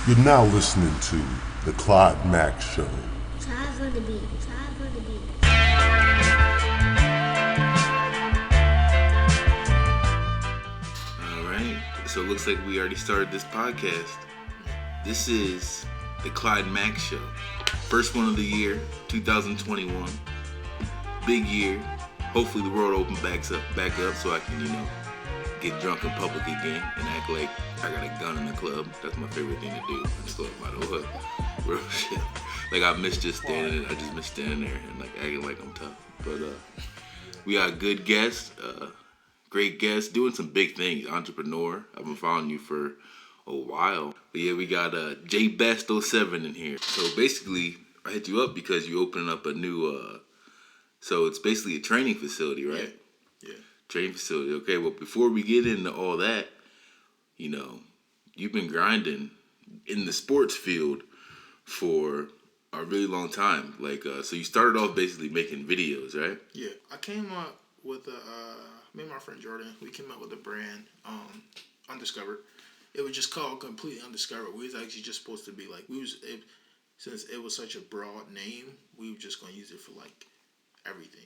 You're now listening to The Clyde Mack Show. Drive on the beat. Drive on the beat. Alright, so it looks like we already started this podcast. This is The Clyde Mack Show. First one of the year, 2021. Big year. Hopefully the world opens back up so I can, get drunk in public again and act like I got a gun in the club. That's my favorite thing to do in the club, by the way. Real shit. Like I miss just standing there and like acting like I'm tough. But we got good guests, great guests, doing some big things. Entrepreneur. I've been following you for a while. But yeah, we got J Best 07 in here. So basically, I hit you up because you opening up a new so it's basically a training facility, right? Yeah. Training facility. Okay, well, before we get into all that, you've been grinding in the sports field for a really long time. Like, so you started off basically making videos, right? Yeah. I came up with me and my friend Jordan, we came up with a brand, Undiscovered. It was just called Completely Undiscovered. We was actually just supposed to be like, since it was such a broad name, we were just going to use it for like everything.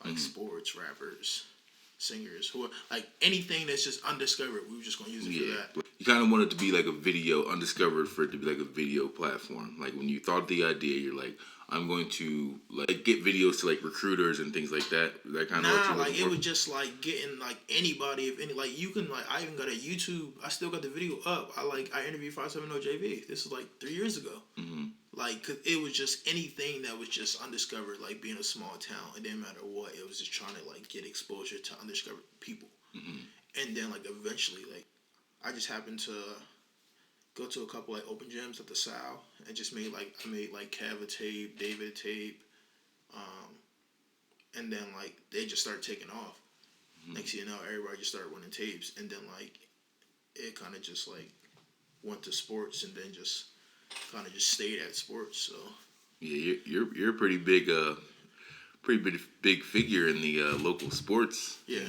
Like sports, rappers, singers, like anything that's just undiscovered, we were just going to use it for that. You kind of want it to be like a video, Undiscovered, for it to be like a video platform. Like when you thought the idea, you're like, I'm going to like get videos to like recruiters and things like that. That kind of like it was just like getting like anybody, if any, like you can like, I even got a YouTube, I still got the video up. I interviewed 570 JV. This is like 3 years ago. Mm-hmm. Like, cause it was just anything that was just undiscovered, like being a small town. It didn't matter what. It was just trying to like get exposure to undiscovered people. Mm-hmm. And then like eventually, like I just happened to go to a couple like open gyms at the South and just made like Kev a tape, David a tape, and then like they just started taking off. Mm-hmm. Next thing you know, everybody just started winning tapes, and then like it kind of just like went to sports, and then just kind of just stayed at sports. So yeah, you're a pretty big big figure in the local sports. Yeah,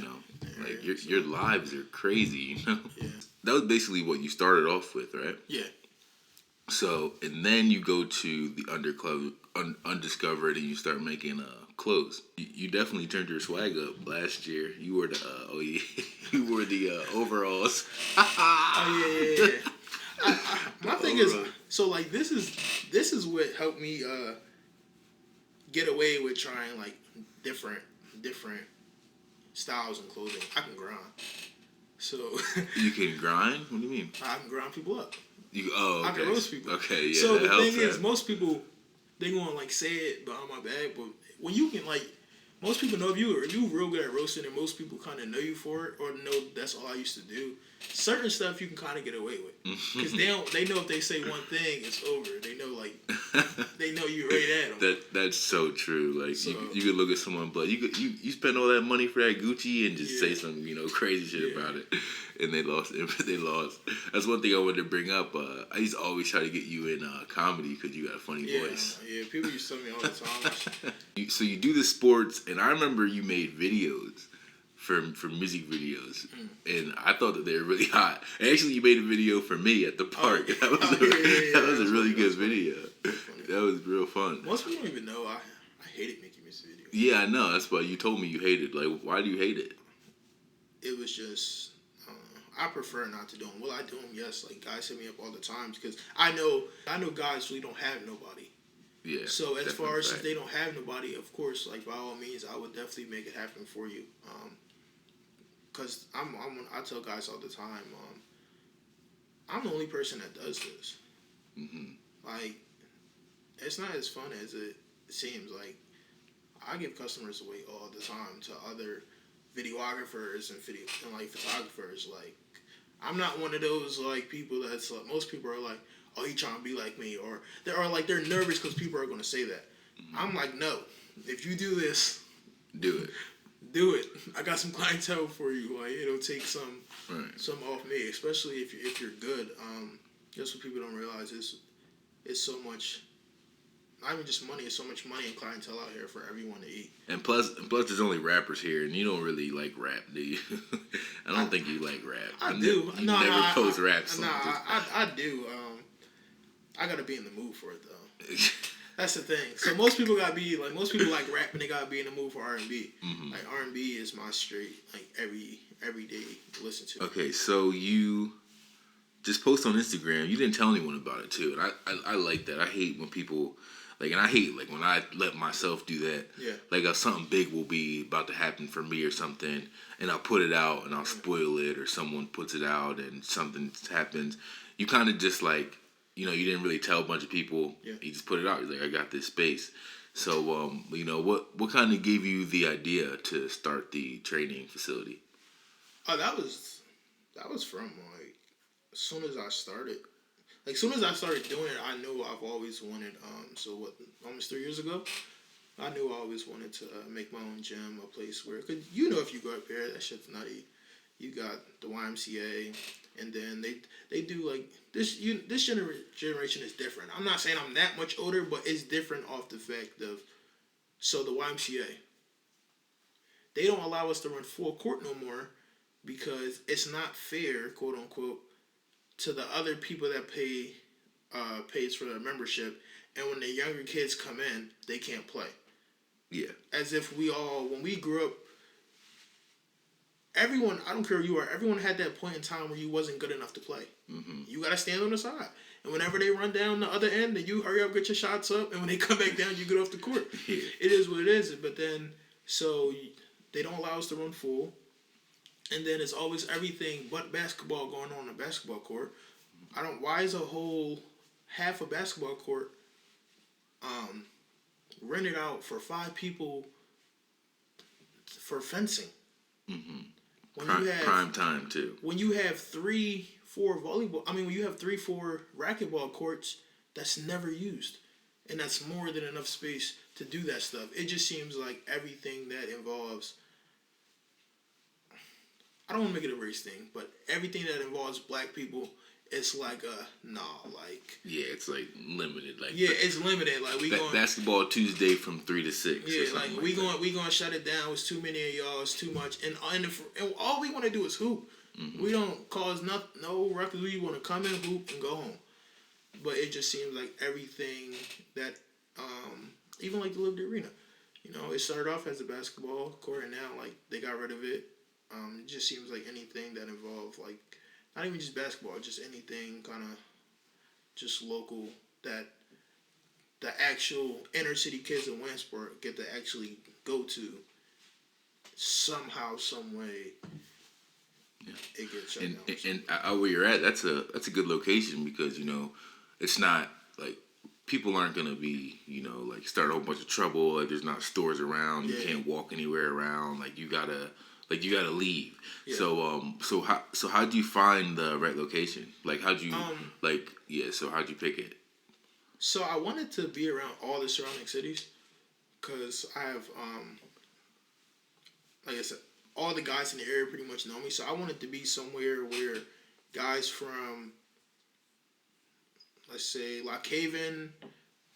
like your lives are crazy. Yeah, that was basically what you started off with, right? Yeah. So and then you go to the Undiscovered, and you start making clothes. You definitely turned your swag up last year. You wore the you wore the overalls. Oh yeah. My thing is, so like this is what helped me get away with trying like different styles and clothing. I can grind. So you can grind? What do you mean? I can grind people up. Okay. I can roast people. Okay, yeah. So the thing is, most people they gonna like say it behind my back, but when you can like, most people know if you real good at roasting, and most people kind of know you for it or know that's all I used to do. Certain stuff you can kind of get away with because they know if they say one thing, it's over. They know they know you right at them. That's so true. Like so, you could look at someone, but you spend all that money for that Gucci and just say some crazy shit about it, and they lost. They lost. That's one thing I wanted to bring up. I used to always try to get you in comedy because you got a funny voice. Yeah, people used to tell me all the time. So you do the sports, and I remember you made videos for music videos, and I thought that they were really hot. And actually, you made a video for me at the park. That was a really good video. That was real fun. Most people don't even know I hated making music videos. Yeah, I know. That's why you told me you hated. Like, why do you hate it? It was just I prefer not to do them. Will I do them? Yes. Like guys hit me up all the time because I know guys really don't have nobody. Yeah. So as far as if they don't have nobody, of course, like by all means, I would definitely make it happen for you. Cause I tell guys all the time, I'm the only person that does this. Mm-hmm. Like, it's not as fun as it seems. Like, I give customers away all the time to other videographers and photographers. Like, I'm not one of those like people that's like, most people are like, oh, he trying to be like me, or they're nervous because people are going to say that. Mm-hmm. I'm like, no, if you do this, do it. Do it. I got some clientele for you. Like it'll take some off me, especially if you're good. That's what people don't realize is it's so much. Not even just money. It's so much money and clientele out here for everyone to eat. And plus, there's only rappers here, and you don't really like rap, do you? I don't think you like rap. I do. You never post rap songs. I do. I gotta be in the mood for it though. That's the thing. So most people like rap and they gotta be in the mood for R&B. Mm-hmm. Like R&B is my straight like every day to listen to. Okay, so you just post on Instagram. You didn't tell anyone about it too, and I like that. I hate when people and I hate when I let myself do that. Yeah. Like if something big will be about to happen for me or something, and I'll put it out and I'll spoil it, or someone puts it out and something happens. You kind of just you didn't really tell a bunch of people. Yeah. You just put it out. You're like, I got this space. So, what kind of gave you the idea to start the training facility? Oh, that was from as soon as I started. Like, as soon as I started doing it, I knew I've always wanted. Almost 3 years ago, I knew I always wanted to make my own gym, a place where, cause if you go up there, that shit's nutty. You got the YMCA, and then they do like this. This generation is different. I'm not saying I'm that much older, but it's different off the fact of, so the YMCA, they don't allow us to run full court no more because it's not fair, quote unquote, to the other people that pays for their membership, and when the younger kids come in, they can't play. Yeah. As if when we grew up, everyone, I don't care who you are, everyone had that point in time where you wasn't good enough to play. Mm-hmm. You got to stand on the side. And whenever they run down the other end, then you hurry up, get your shots up, and when they come back down, you get off the court. Yeah. It is what it is. But then, so they don't allow us to run full. And then it's always everything but basketball going on the basketball court. Why is half a basketball court rented out for 5 people for fencing? Mm-hmm. Prime time too. When you have 3-4 volleyball, when you have 3-4 racquetball courts, that's never used, and that's more than enough space to do that stuff. It just seems like everything that involves, I don't want to make it a race thing, but everything that involves black people, it's like yeah, it's like limited. It's limited. Like we going basketball Tuesday from 3 to 6. Yeah, like we going shut it down. It's too many of y'all. It's too much, and all we want to do is hoop. Mm-hmm. We don't cause no ruckus. We want to come in, hoop, and go home. But it just seems like everything that, even like the Liberty Arena, it started off as a basketball court, and now they got rid of it. It just seems like anything that involved not even just basketball, just anything kind of just local that the actual inner city kids in Williamsport get to actually go to somehow, some way. Yeah. It gets shut down. And where you're at, that's a good location because it's not people aren't gonna be start a whole bunch of trouble. There's not stores around. Yeah. You can't walk anywhere around. You gotta leave. Yeah. So how'd you find the right location? How'd you so how'd you pick it? So I wanted to be around all the surrounding cities because I have like I said, all the guys in the area pretty much know me. So I wanted to be somewhere where guys from, let's say, Lock Haven,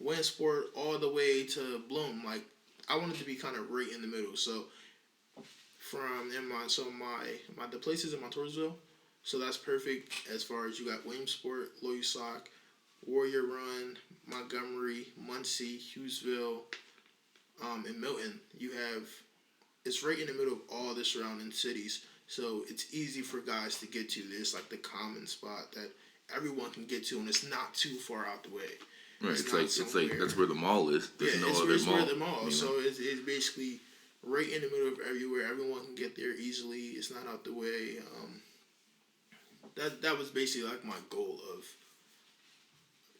Williamsport, all the way to Bloom. I wanted to be kind of right in the middle. So the place is in Montoursville, so that's perfect as far as you got Williamsport, Loyalsock, Warrior Run, Montgomery, Muncie, Hughesville, and Milton. It's right in the middle of all the surrounding cities, so it's easy for guys to get to. There's the common spot that everyone can get to, and it's not too far out the way. Right, it's like that's where the mall is. There's no other mall. It's where the mall. So it's basically right in the middle of everywhere. Everyone can get there easily. It's not out the way. That was basically my goal of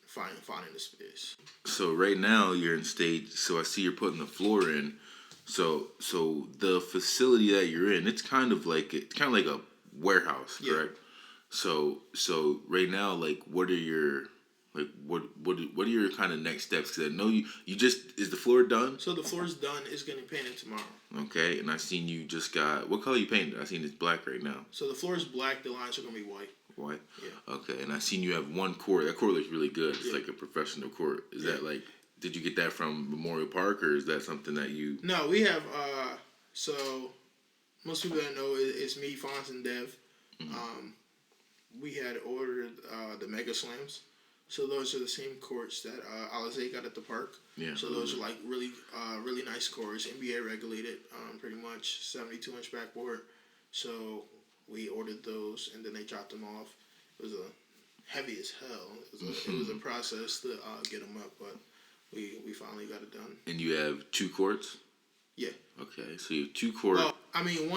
finding the space. So right now you're in stage. So I see you're putting the floor in. So the facility that you're in, it's kind of like a warehouse, correct? So right now, what are your what are your kind of next steps? Because I know you is the floor done? So the floor's done. It's getting painted tomorrow. Okay, and I seen you just got, what color you painted? I seen it's black right now. So the floor is black. The lines are gonna be white. White. Yeah. Okay, and I seen you have one court. That court looks really good. It's like a professional court. Is that did you get that from Memorial Park, or is that something that you? No, we have. So most people that know it's me, Fonz, and Dev. Mm-hmm. We had ordered the Mega Slams. So those are the same courts that Alizé got at the park. Yeah. So those are like really nice courts, NBA regulated, pretty much 72-inch backboard. So we ordered those, and then they dropped them off. It was heavy as hell. It was a process to get them up, but we finally got it done. And you have 2 courts? Yeah. Okay, so you have 2 courts. Well, I mean,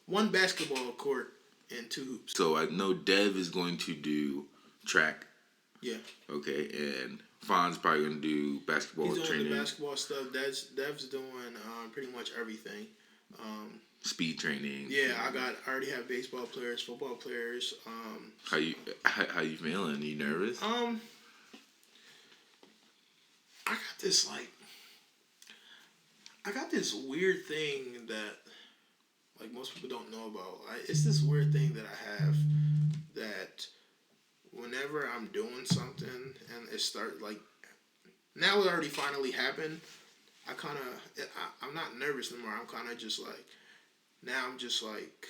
one basketball court and 2 hoops. So I know Dev is going to do track. Yeah. Okay, and Fawn's probably going to do basketball He's doing training. the basketball stuff. Dev's doing pretty much everything. Speed training. Yeah, I already have baseball players, football players. How you feeling? You nervous? I got this weird thing that like most people don't know about. It's this weird thing that I have that whenever I'm doing something and it starts like now it already finally happened. I'm not nervous anymore. I'm kind of just like now I'm just like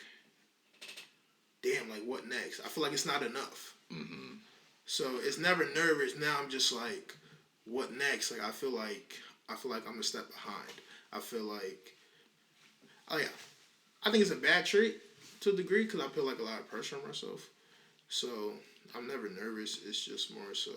damn, like what next? I feel like it's not enough. Mm-hmm. So it's never nervous. Now I'm just like, what next? Like I feel like I'm a step behind. I feel like, oh yeah, I think it's a bad trait to a degree because I put like a lot of pressure on myself. So I'm never nervous. It's just more so.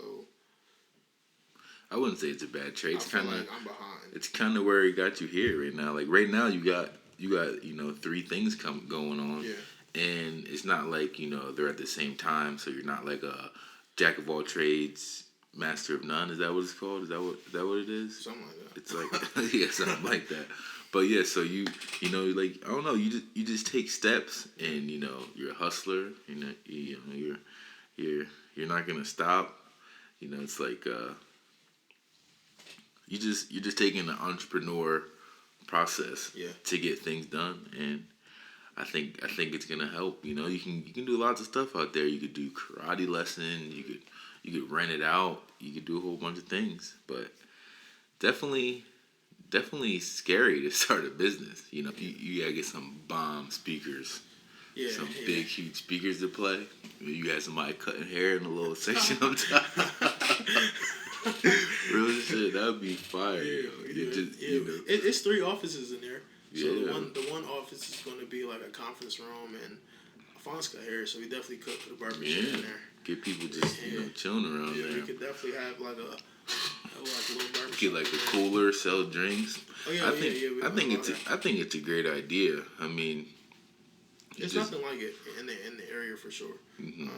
I wouldn't say it's a bad trait. It's kind of like I'm behind. It's kind of where it got you here right now. Like right now, you got 3 things going on. Yeah. And it's not like they're at the same time. So you're not like a jack of all trades, master of none. Is that what it's called? Is that what it is? Something like that. It's like yeah, something like that. But yeah, so you like I don't know, you just take steps, and you're a hustler. You're not gonna stop. It's like you're just taking the entrepreneur process to get things done, and I think it's gonna help. You can do lots of stuff out there. You could do karate lessons. You could rent it out. You could do a whole bunch of things, but definitely scary to start a business. You gotta get some bomb speakers. Yeah, some big, huge speakers to play. You got somebody cutting hair in a little section up top. Real shit, that would be fire. It's 3 offices in there. So yeah. the one office is going to be like a conference room, and Alphonse got hair, so we definitely could put a barbershop in there. Get people just chilling around there. We could definitely have like a little barbershop. Get like a cooler, sell drinks. Oh yeah, I think it's a great idea. I mean, there's nothing like it in the area for sure. Mm-hmm.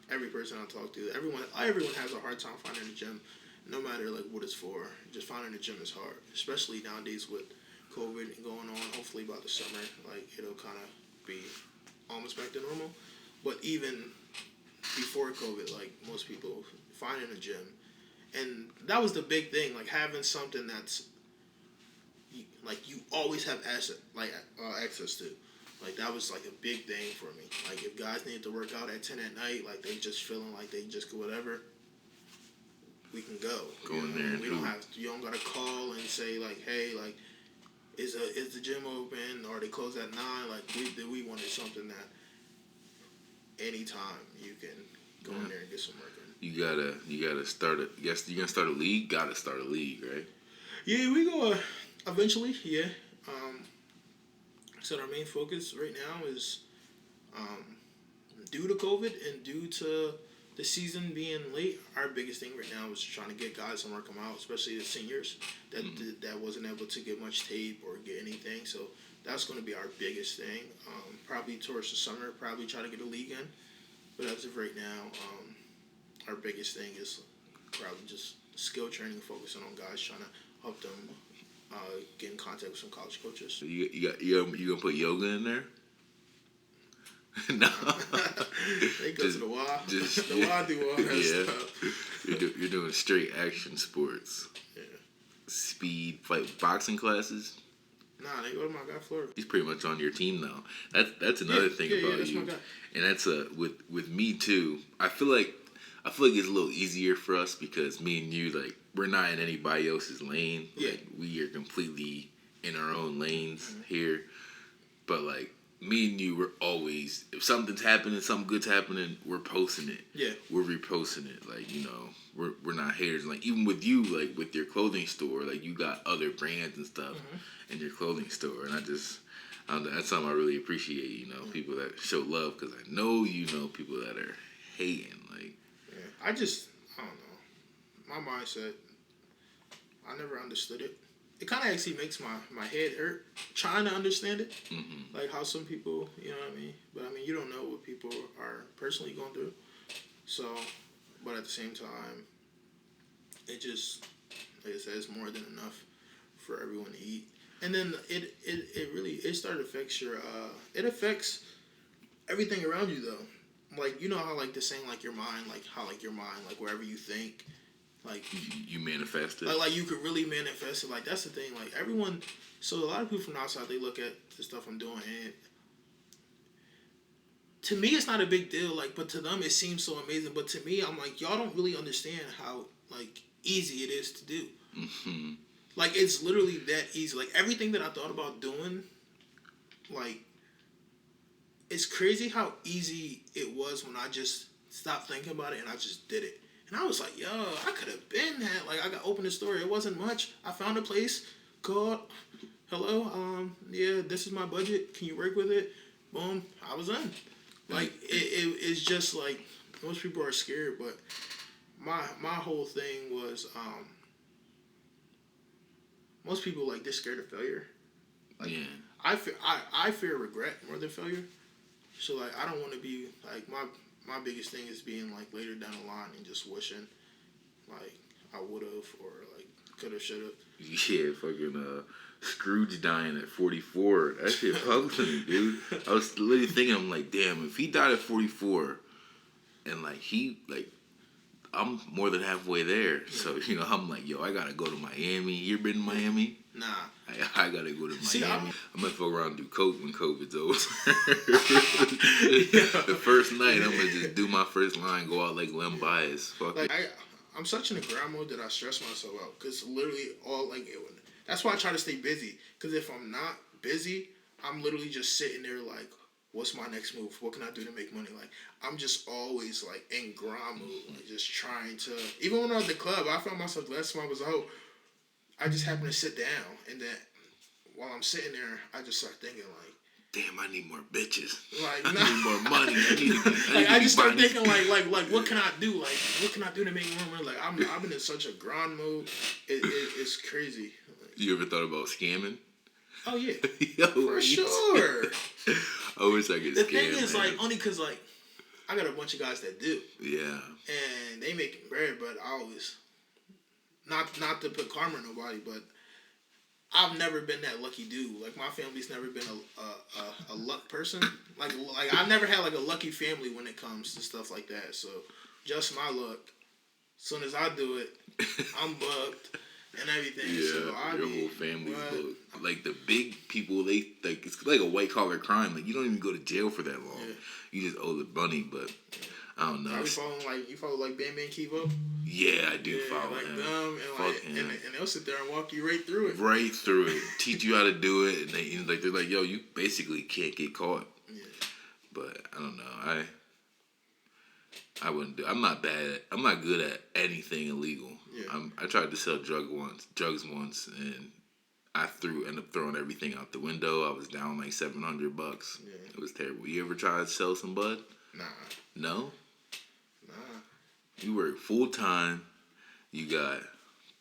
Every person I talk to, everyone has a hard time finding a gym, no matter like what it's for. Just finding a gym is hard, especially nowadays with COVID going on. Hopefully by the summer, like it'll kind of be almost back to normal. But even before COVID, like most people finding a gym, and that was the big thing, like having something that's like you always have access to. Like, that was, like, a big thing for me. Like, if guys need to work out at 10 at night, like, they just feeling like they just go whatever, we can go. Go in there and you don't got to call and say, like, hey, like, is the gym open, or they close at 9? Like, we wanted something that anytime you can go in there and get some work in. You gotta start it. Yes, you're gonna start a league. Gotta start a league, right? Yeah, we go eventually. Yeah. So our main focus right now is due to COVID and due to the season being late. Our biggest thing right now is trying to get guys and work them out, especially the seniors that wasn't able to get much tape or get anything. So that's going to be our biggest thing. Probably towards the summer, probably try to get a league in. But as of right now, our biggest thing is probably just skill training, focusing on guys, trying to help them get in contact with some college coaches. So you gonna put yoga in there? No. They go to the Y. The Y do all that stuff. You're doing straight action sports. Yeah. Speed, fight, boxing classes. Nah, they go to my guy Florida. He's pretty much on your team now. That's another thing about that's you. my guy. And that's with me too. I feel like it's a little easier for us because me and you, like, we're not in anybody else's lane. Yeah. Like, we are completely in our own lanes here. But like me and you were always, if something's happening, something good's happening, we're posting it. Yeah. We're reposting it. Like, you know, we're not haters. Like, even with you, like, with your clothing store, like, you got other brands and stuff in your clothing store. And that's something I really appreciate, you know, people that show love, because I know you know people that are hating. Like, yeah. I don't know. My mindset, I never understood it. It kind of actually makes my head hurt trying to understand it. Mm-hmm. Like how some people, you know what I mean? But I mean, you don't know what people are personally going through. So, but at the same time, it just, like I said, it's more than enough for everyone to eat. And then it started to affect it affects everything around you though. Like, you know how like the saying, like your mind, like wherever you think, like you manifest it. Like you could really manifest it. Like that's the thing. Like everyone, so a lot of people from outside, they look at the stuff I'm doing, and to me it's not a big deal. Like, but to them it seems so amazing. But to me, I'm like, y'all don't really understand how like easy it is to do. Mm-hmm. Like it's literally that easy. Like everything that I thought about doing, like it's crazy how easy it was when I just stopped thinking about it and I just did it. And I was like, yo, I could have been that. Like, I got open the store. It wasn't much. I found a place called, hello, yeah, this is my budget. Can you work with it? Boom. I was in. Like, it's just like, most people are scared, but my whole thing was, most people, like, they're scared of failure. Like, yeah. I fear regret more than failure. So, like, I don't want to be, like, my biggest thing is being, like, later down the line and just wishing, like, I would have or, like, could have, should have. Yeah, fucking Scrooge dying at 44. That shit fucked me, dude. I was literally thinking, I'm like, damn, if he died at 44 and, like, I'm more than halfway there. So, you know, I'm like, yo, I got to go to Miami. You been to Miami? Nah. I got to go to Miami. See, I'm going to fuck around and do coke when COVID's over. The first night, I'm going to just do my first line, go out like Lem Bias. Fuck like, I'm such in a grind mode that I stress myself out. Because literally all, like, that's why I try to stay busy. Because if I'm not busy, I'm literally just sitting there like, what's my next move? What can I do to make money? Like, I'm just always, like, in grind mode. Like, just trying to... Even when I was at the club, I found myself, last time I was out, I just happened to sit down. And then, while I'm sitting there, I just start thinking, like... Damn, I need more bitches. Like, I need more money. I just start thinking, like, what can I do? Like, what can I do to make more money? Like, I've been in such a grind mode. It's crazy. Like, you ever thought about scamming? Oh, yeah. Yo, for sure. I wish I could scam, the thing is, man. Like, only because, like, I got a bunch of guys that do. Yeah. And they making bread, but I always... Not to put karma on nobody, but I've never been that lucky dude. Like, my family's never been a luck person. Like I've never had, like, a lucky family when it comes to stuff like that. So, just my luck. As soon as I do it, I'm booked and everything. Yeah, so your whole family's booked. Like, the big people, they, like, it's like a white-collar crime. Like, you don't even go to jail for that long. Yeah. You just owe the money, but... I don't know. Are you follow like Bam Bam Kivo? Yeah, I do follow like him. Them and and they'll sit there and walk you right through it. Right through it. Teach you how to do it, and they're like, yo, you basically can't get caught. Yeah. But I don't know. I wouldn't do. I'm not good at anything illegal. Yeah. I tried to sell drugs once, and I ended up throwing everything out the window. I was down like $700. Yeah. It was terrible. You ever try to sell some bud? Nah. No? Nah. You work full time. You got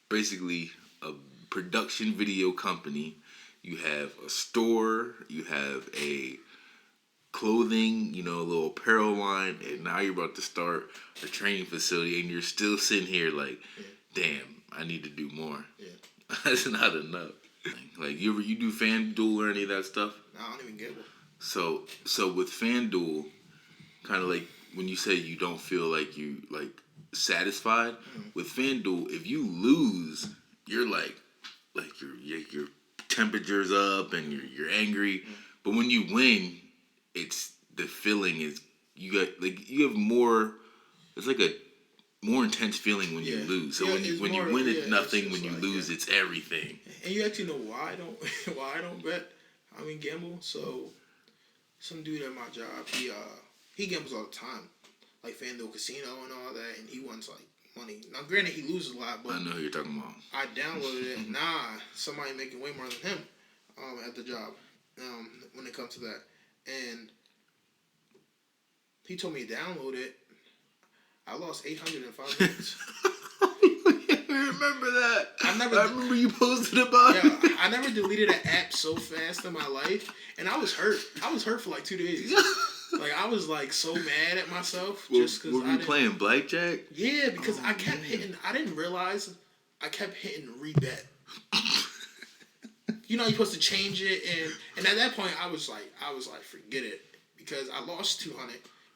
basically a production video company. You have a store. You have a clothing, a little apparel line. And now you're about to start a training facility. And you're still sitting here like, damn, I need to do more. Yeah. That's not enough. Like, you do FanDuel or any of that stuff? No, I don't even get one. So with FanDuel, kind of like when you say you don't feel like you like satisfied with FanDuel, if you lose, you're like your temperature's up and you're angry. But when you win, it's the feeling is you have more. It's like a more intense feeling when you lose. So when you win, it's nothing. When you lose, it's everything. And you actually know why I don't bet. I mean, gamble. So some dude at my job. He gambles all the time, like FanDuel Casino and all that, and he wants like money. Now, granted, he loses a lot, but I know who you're talking about. I downloaded it. Somebody making way more than him at the job when it comes to that, and he told me to download it. I lost 800 in 5 minutes. I remember that. I remember you posted about it. I never deleted an app so fast in my life, and I was hurt. I was hurt for like 2 days. Like, I was like so mad at myself just because. Were you playing blackjack? Yeah, because I kept hitting. I didn't realize I kept hitting rebet. You know, you're supposed to change it, and at that point, I was like, forget it, because I lost 200,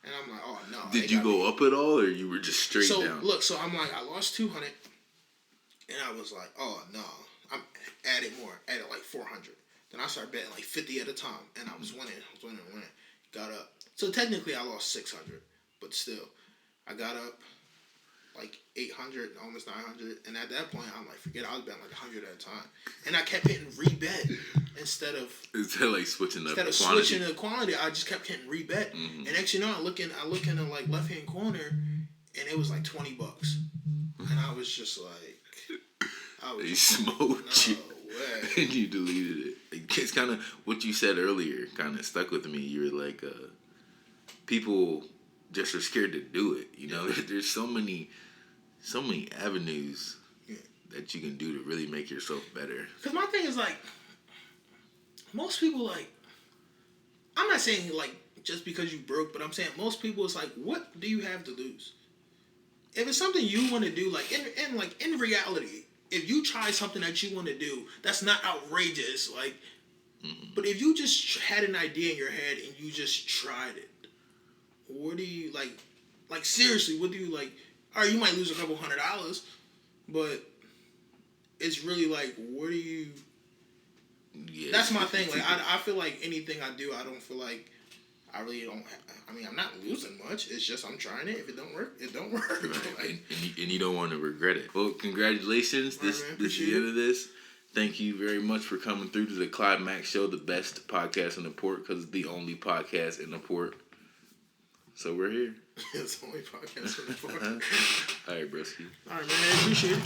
and I'm like, oh no. Did you go up at all, or you were just straight down? So I'm like, I lost 200, and I was like, oh no, I'm adding more, added like 400. Then I started betting like 50 at a time, and I was winning. Got up. So technically, I lost 600, but still, I got up like 800, almost 900, and at that point, I'm like, forget it. I was betting like 100 at a time, and I kept hitting rebet instead of like switching the quantity. Switching the quantity. I just kept hitting rebet, and next you know, I look in the like left hand corner, and it was like $20, and I was just like, they smoked you, and you deleted it. It's kind of what you said earlier. Kind of stuck with me. You were like, people just are scared to do it. You know, there's so many avenues that you can do to really make yourself better. Because my thing is like, most people like, I'm not saying like just because you broke, but I'm saying most people, it's like, what do you have to lose? If it's something you want to do, like in reality, if you try something that you want to do, that's not outrageous. Like, but if you just had an idea in your head and you just tried it, what do you like seriously, what do you like? All right, you might lose a couple $100, but it's really like, what do you? Yeah, that's my thing. Like, I feel like anything I do, I don't feel like I really don't. I mean, I'm not losing much. It's just I'm trying it. If it don't work, it don't work. Right. Like, and you don't want to regret it. Well, congratulations. This is the end of this. Thank you very much for coming through to the Clyde Mack Show, the best podcast in the port, because it's the only podcast in the port. So we're here. It's the only podcast in the port. All right, broski. All right, man. I appreciate it.